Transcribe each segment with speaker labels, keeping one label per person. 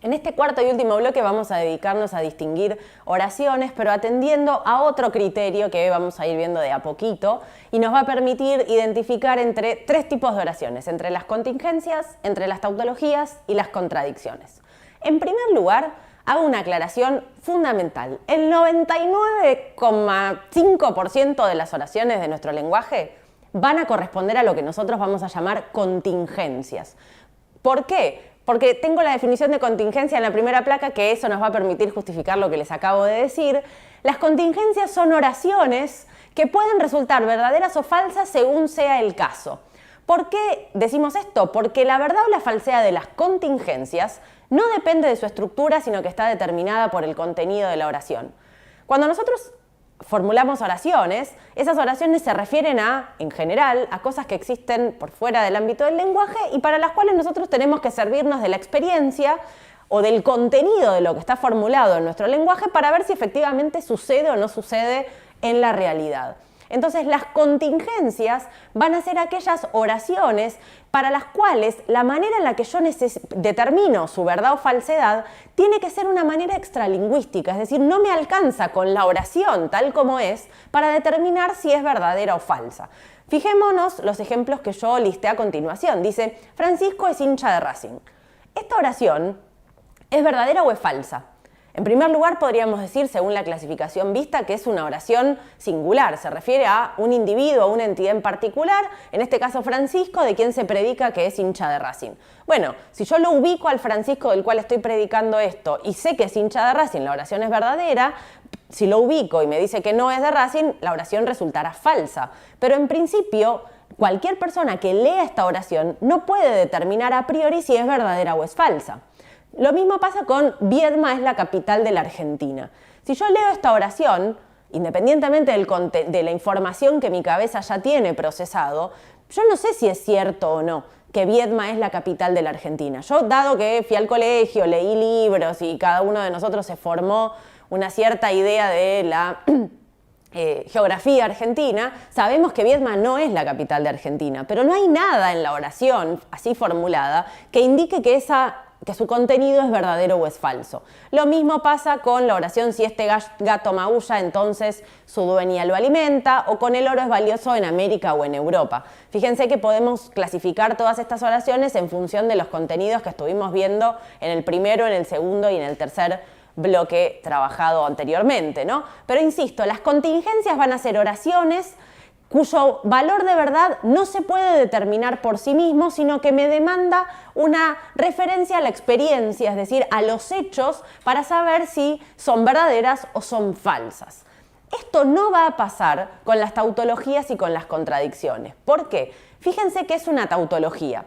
Speaker 1: En este cuarto y último bloque vamos a dedicarnos a distinguir oraciones, pero atendiendo a otro criterio que vamos a ir viendo de a poquito y nos va a permitir identificar entre tres tipos de oraciones, entre las contingencias, entre las tautologías y las contradicciones. En primer lugar, hago una aclaración fundamental. El 99,5% de las oraciones de nuestro lenguaje van a corresponder a lo que nosotros vamos a llamar contingencias. ¿Por qué? Porque tengo la definición de contingencia en la primera placa, que eso nos va a permitir justificar lo que les acabo de decir. Las contingencias son oraciones que pueden resultar verdaderas o falsas según sea el caso. ¿Por qué decimos esto? Porque la verdad o la falsedad de las contingencias no depende de su estructura, sino que está determinada por el contenido de la oración. Cuando nosotros formulamos oraciones, esas oraciones se refieren en general, a cosas que existen por fuera del ámbito del lenguaje y para las cuales nosotros tenemos que servirnos de la experiencia o del contenido de lo que está formulado en nuestro lenguaje para ver si efectivamente sucede o no sucede en la realidad. Entonces, las contingencias van a ser aquellas oraciones para las cuales la manera en la que yo determino su verdad o falsedad tiene que ser una manera extralingüística, es decir, no me alcanza con la oración tal como es para determinar si es verdadera o falsa. Fijémonos los ejemplos que yo listé a continuación. Dice, Francisco es hincha de Racing. ¿Esta oración es verdadera o es falsa? En primer lugar, podríamos decir, según la clasificación vista, que es una oración singular. Se refiere a un individuo, a una entidad en particular, en este caso Francisco, de quien se predica que es hincha de Racing. Bueno, si yo lo ubico al Francisco del cual estoy predicando esto y sé que es hincha de Racing, la oración es verdadera. Si lo ubico y me dice que no es de Racing, la oración resultará falsa. Pero en principio, cualquier persona que lea esta oración no puede determinar a priori si es verdadera o es falsa. Lo mismo pasa con Viedma es la capital de la Argentina. Si yo leo esta oración, independientemente de la información que mi cabeza ya tiene procesado, yo no sé si es cierto o no que Viedma es la capital de la Argentina. Yo, dado que fui al colegio, leí libros y cada uno de nosotros se formó una cierta idea de la geografía argentina, sabemos que Viedma no es la capital de Argentina, pero no hay nada en la oración así formulada que indique que su contenido es verdadero o es falso. Lo mismo pasa con la oración si este gato maulla, entonces su dueña lo alimenta, o con el oro es valioso en América o en Europa. Fíjense que podemos clasificar todas estas oraciones en función de los contenidos que estuvimos viendo en el primero, en el segundo y en el tercer bloque trabajado anteriormente, ¿no? Pero insisto, las contingencias van a ser oraciones cuyo valor de verdad no se puede determinar por sí mismo, sino que me demanda una referencia a la experiencia, es decir, a los hechos, para saber si son verdaderas o son falsas. Esto no va a pasar con las tautologías y con las contradicciones. ¿Por qué? Fíjense que es una tautología.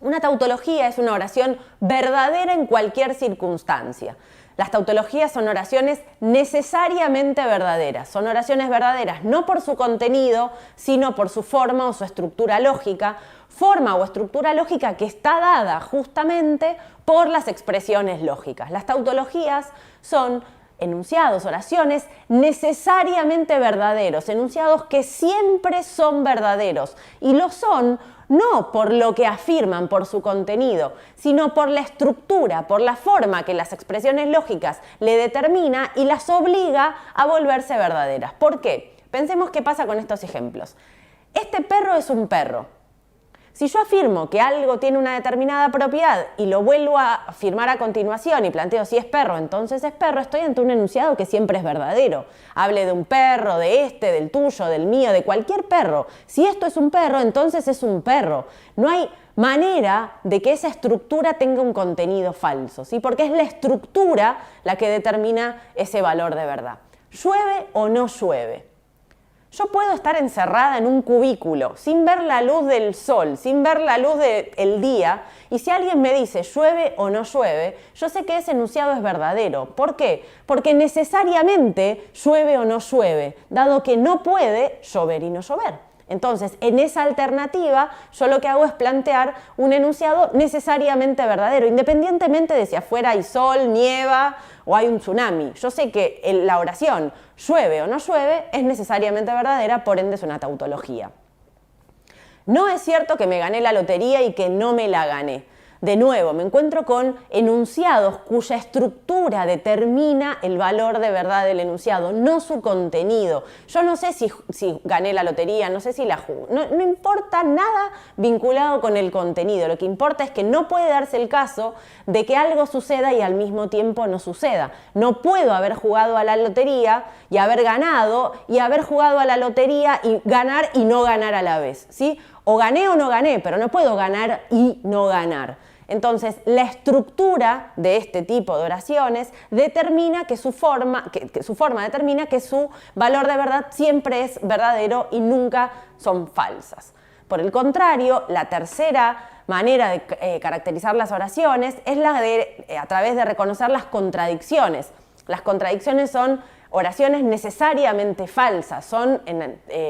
Speaker 1: Una tautología es una oración verdadera en cualquier circunstancia. Las tautologías son oraciones necesariamente verdaderas. Son oraciones verdaderas no por su contenido, sino por su forma o su estructura lógica. Forma o estructura lógica que está dada justamente por las expresiones lógicas. Las tautologías son enunciados, oraciones necesariamente verdaderos, enunciados que siempre son verdaderos. Y lo son no por lo que afirman, por su contenido, sino por la estructura, por la forma que las expresiones lógicas le determina y las obliga a volverse verdaderas. ¿Por qué? Pensemos qué pasa con estos ejemplos. Este perro es un perro. Si yo afirmo que algo tiene una determinada propiedad y lo vuelvo a afirmar a continuación y planteo si es perro, entonces es perro, estoy ante un enunciado que siempre es verdadero. Hable de un perro, de este, del tuyo, del mío, de cualquier perro. Si esto es un perro, entonces es un perro. No hay manera de que esa estructura tenga un contenido falso, ¿sí? Porque es la estructura la que determina ese valor de verdad. ¿Llueve o no llueve? Yo puedo estar encerrada en un cubículo sin ver la luz del sol, sin ver la luz del día, y si alguien me dice llueve o no llueve, yo sé que ese enunciado es verdadero. ¿Por qué? Porque necesariamente llueve o no llueve, dado que no puede llover y no llover. Entonces, en esa alternativa, yo lo que hago es plantear un enunciado necesariamente verdadero, independientemente de si afuera hay sol, nieva o hay un tsunami. Yo sé que la oración llueve o no llueve es necesariamente verdadera, por ende es una tautología. No es cierto que me gané la lotería y que no me la gané. De nuevo, me encuentro con enunciados cuya estructura determina el valor de verdad del enunciado, no su contenido. Yo no sé si gané la lotería, no sé si la jugué, no importa nada vinculado con el contenido. Lo que importa es que no puede darse el caso de que algo suceda y al mismo tiempo no suceda. No puedo haber jugado a la lotería y haber ganado y haber jugado a la lotería y ganar y no ganar a la vez, ¿sí? O gané o no gané, pero no puedo ganar y no ganar. Entonces, la estructura de este tipo de oraciones determina que su forma determina que su valor de verdad siempre es verdadero y nunca son falsas. Por el contrario, la tercera manera de caracterizar las oraciones es la de a través de reconocer las contradicciones. Las contradicciones son oraciones necesariamente falsas, son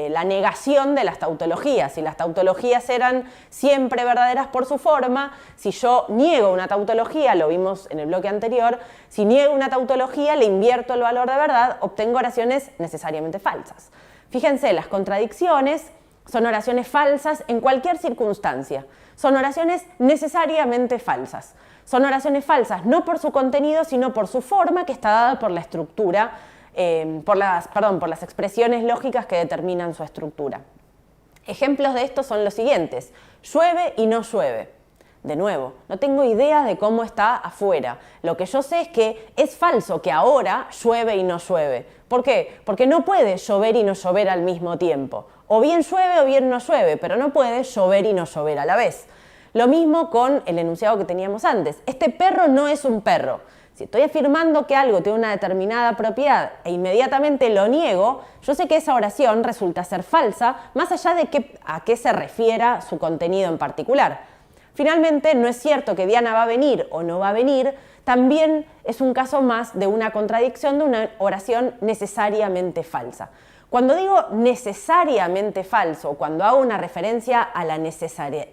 Speaker 1: la negación de las tautologías. Si las tautologías eran siempre verdaderas por su forma, si yo niego una tautología, lo vimos en el bloque anterior, si niego una tautología, le invierto el valor de verdad, obtengo oraciones necesariamente falsas. Fíjense, las contradicciones son oraciones falsas en cualquier circunstancia. Son oraciones necesariamente falsas. Son oraciones falsas no por su contenido, sino por su forma, que está dada por la estructura, por las expresiones lógicas que determinan su estructura. Ejemplos de esto son los siguientes: llueve y no llueve. De nuevo, no tengo idea de cómo está afuera. Lo que yo sé es que es falso que ahora llueve y no llueve. ¿Por qué? Porque no puede llover y no llover al mismo tiempo. O bien llueve o bien no llueve, pero no puede llover y no llover a la vez. Lo mismo con el enunciado que teníamos antes. Este perro no es un perro. Si estoy afirmando que algo tiene una determinada propiedad e inmediatamente lo niego, yo sé que esa oración resulta ser falsa, más allá de a qué se refiera su contenido en particular. Finalmente, no es cierto que Diana va a venir o no va a venir, también es un caso más de una contradicción de una oración necesariamente falsa. Cuando digo necesariamente falso, cuando hago una referencia a la necesariedad,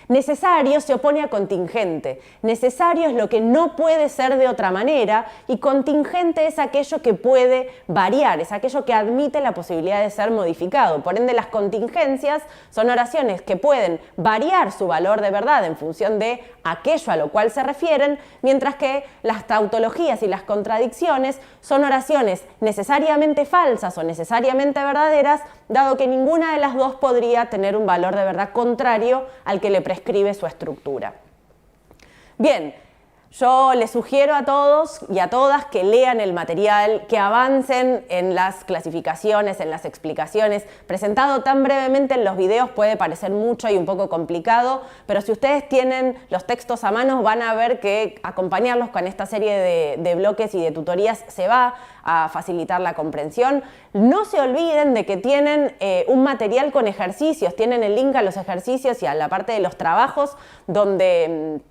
Speaker 1: necesario se opone a contingente. Necesario es lo que no puede ser de otra manera y contingente es aquello que puede variar, es aquello que admite la posibilidad de ser modificado. Por ende, las contingencias son oraciones que pueden variar su valor de verdad en función de aquello a lo cual se refieren, mientras que las tautologías y las contradicciones son oraciones necesariamente falsas o necesariamente verdaderas, dado que ninguna de las dos podría tener un valor de verdad contrario al que le prescribe su estructura. Bien, yo les sugiero a todos y a todas que lean el material, que avancen en las clasificaciones, en las explicaciones. Presentado tan brevemente en los videos puede parecer mucho y un poco complicado, pero si ustedes tienen los textos a mano van a ver que acompañarlos con esta serie de bloques y de tutorías se va a facilitar la comprensión. No se olviden de que tienen un material con ejercicios, tienen el link a los ejercicios y a la parte de los trabajos donde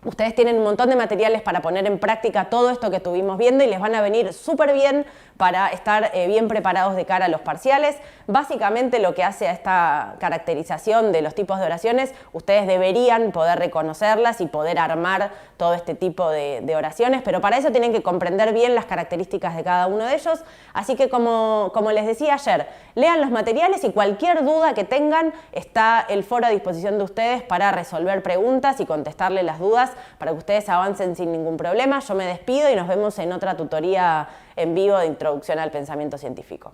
Speaker 1: ustedes tienen un montón de materiales para poner en práctica todo esto que estuvimos viendo y les van a venir súper bien para estar bien preparados de cara a los parciales. Básicamente lo que hace a esta caracterización de los tipos de oraciones, ustedes deberían poder reconocerlas y poder armar todo este tipo de oraciones, pero para eso tienen que comprender bien las características de cada uno de ellos. Así que como les decía ayer, lean los materiales y cualquier duda que tengan, está el foro a disposición de ustedes para resolver preguntas y contestarle las dudas para que ustedes avancen sin ningún problema. Yo me despido y nos vemos en otra tutoría en vivo de Introducción al Pensamiento Científico.